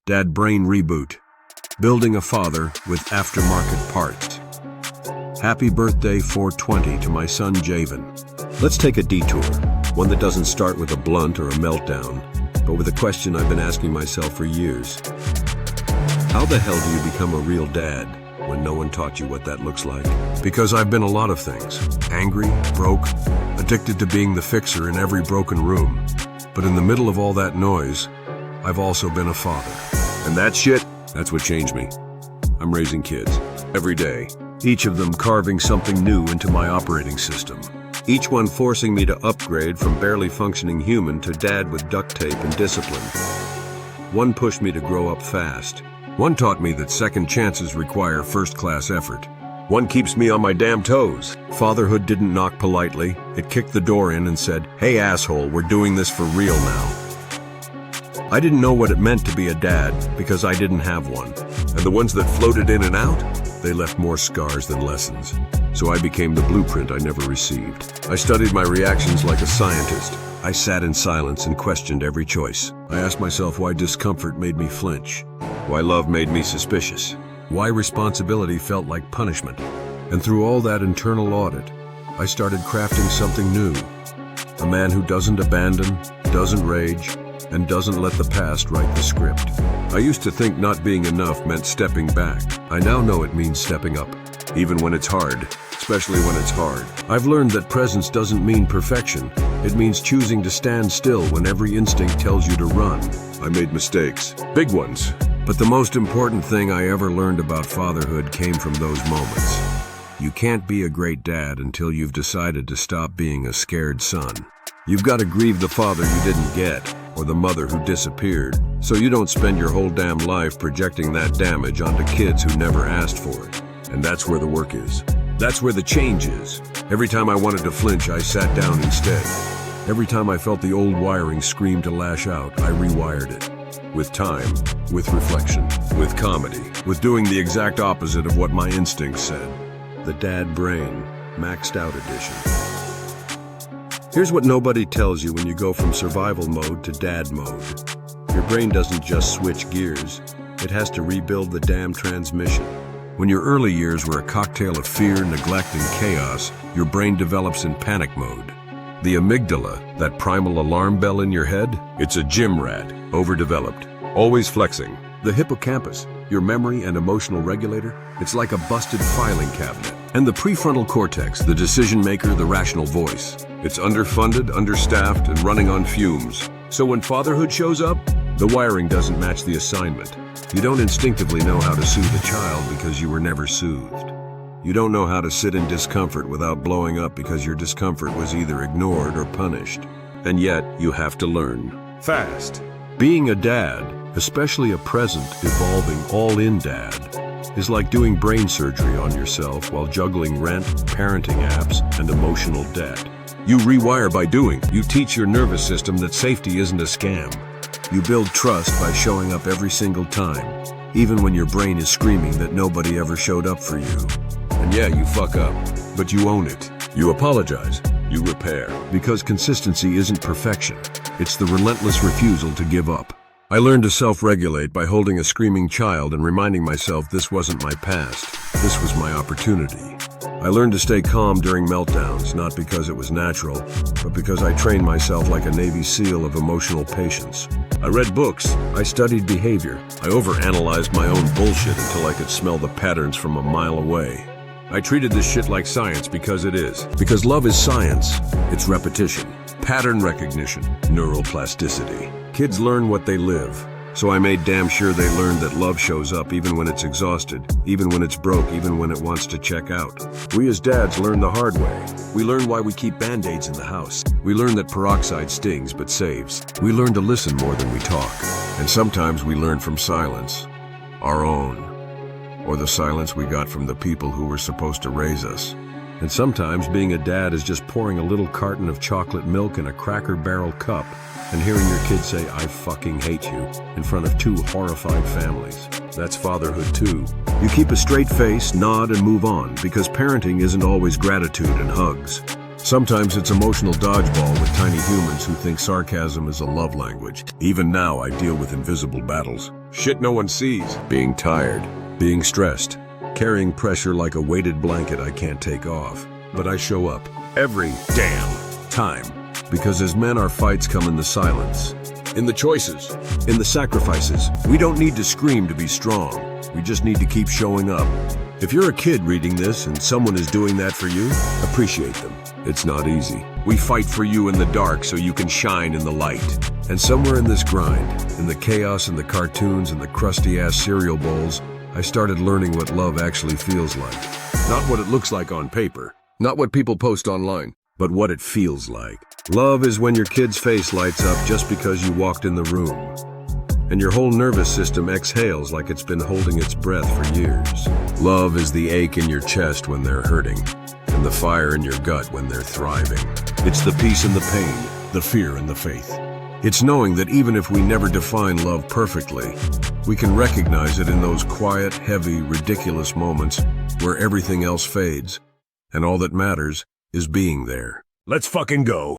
Dad Brain Reboot. Building a father with aftermarket parts. Happy birthday 420 to my son Javen. Let's take a detour, one that doesn't start with a blunt or a meltdown, but with a question I've been asking myself for years. How the hell do you become a real dad when no one taught you what that looks like? Because I've been a lot of things. Angry, broke, addicted to being the fixer in every broken room. But in the middle of all that noise, I've also been a father. And that shit, that's what changed me. I'm raising kids every day, each of them carving something new into my operating system. Each one forcing me to upgrade from barely functioning human to dad with duct tape and discipline. One pushed me to grow up fast. One taught me that second chances require first-class effort. One keeps me on my damn toes. Fatherhood didn't knock politely. It kicked the door in and said, "Hey asshole, we're doing this for real now." I didn't know what it meant to be a dad because I didn't have one. And the ones that floated in and out, they left more scars than lessons. So I became the blueprint I never received. I studied my reactions like a scientist. I sat in silence and questioned every choice. I asked myself why discomfort made me flinch, why love made me suspicious, why responsibility felt like punishment. And through all that internal audit, I started crafting something new. A man who doesn't abandon, doesn't rage, and doesn't let the past write the script. I used to think not being enough meant stepping back. I now know it means stepping up, even when it's hard, especially when it's hard. I've learned that presence doesn't mean perfection. It means choosing to stand still when every instinct tells you to run. I made mistakes, big ones. But the most important thing I ever learned about fatherhood came from those moments. You can't be a great dad until you've decided to stop being a scared son. You've got to grieve the father you didn't get, or the mother who disappeared, so you don't spend your whole damn life projecting that damage onto kids who never asked for it. And that's where the work is. That's where the change is. Every time I wanted to flinch, I sat down instead. Every time I felt the old wiring scream to lash out, I rewired it. With time, with reflection, with comedy, with doing the exact opposite of what my instincts said. The Dad Brain, maxed out edition. Here's what nobody tells you when you go from survival mode to dad mode. Your brain doesn't just switch gears, it has to rebuild the damn transmission. When your early years were a cocktail of fear, neglect, and chaos, your brain develops in panic mode. The amygdala, that primal alarm bell in your head, it's a gym rat, overdeveloped, always flexing. The hippocampus, your memory and emotional regulator, it's like a busted filing cabinet. And the prefrontal cortex, the decision maker, the rational voice. It's underfunded, understaffed, and running on fumes. So when fatherhood shows up, the wiring doesn't match the assignment. You don't instinctively know how to soothe a child because you were never soothed. You don't know how to sit in discomfort without blowing up because your discomfort was either ignored or punished. And yet, you have to learn. Fast. Being a dad, especially a present, evolving, all-in dad, is like doing brain surgery on yourself while juggling rent, parenting apps, and emotional debt. You rewire by doing. You teach your nervous system that safety isn't a scam. You build trust by showing up every single time, even when your brain is screaming that nobody ever showed up for you. And yeah, you fuck up, but you own it. You apologize. You repair. Because consistency isn't perfection. It's the relentless refusal to give up. I learned to self-regulate by holding a screaming child and reminding myself this wasn't my past. This was my opportunity. I learned to stay calm during meltdowns, not because it was natural, but because I trained myself like a Navy SEAL of emotional patience. I read books. I studied behavior. I overanalyzed my own bullshit until I could smell the patterns from a mile away. I treated this shit like science because it is. Because love is science. It's repetition, pattern recognition, neural plasticity. Kids learn what they live. So I made damn sure they learned that love shows up even when it's exhausted, even when it's broke, even when it wants to check out. We as dads learn the hard way. We learn why we keep band-aids in the house. We learn that peroxide stings but saves. We learn to listen more than we talk. And sometimes we learn from silence, our own, or the silence we got from the people who were supposed to raise us. And sometimes being a dad is just pouring a little carton of chocolate milk in a Cracker Barrel cup and hearing your kid say, "I fucking hate you," in front of two horrified families. That's fatherhood too. You keep a straight face, nod, and move on, because parenting isn't always gratitude and hugs. Sometimes it's emotional dodgeball with tiny humans who think sarcasm is a love language. Even now, I deal with invisible battles. Shit no one sees. Being tired, being stressed, carrying pressure like a weighted blanket I can't take off. But I show up every damn time. Because as men, our fights come in the silence, in the choices, in the sacrifices. We don't need to scream to be strong. We just need to keep showing up. If you're a kid reading this and someone is doing that for you, appreciate them. It's not easy. We fight for you in the dark so you can shine in the light. And somewhere in this grind, in the chaos and the cartoons and the crusty-ass cereal bowls, I started learning what love actually feels like. Not what it looks like on paper, not what people post online, but what it feels like. Love is when your kid's face lights up just because you walked in the room, and your whole nervous system exhales like it's been holding its breath for years. Love is the ache in your chest when they're hurting, and the fire in your gut when they're thriving. It's the peace and the pain, the fear and the faith. It's knowing that even if we never define love perfectly, we can recognize it in those quiet, heavy, ridiculous moments where everything else fades, and all that matters is being there. Let's fucking go.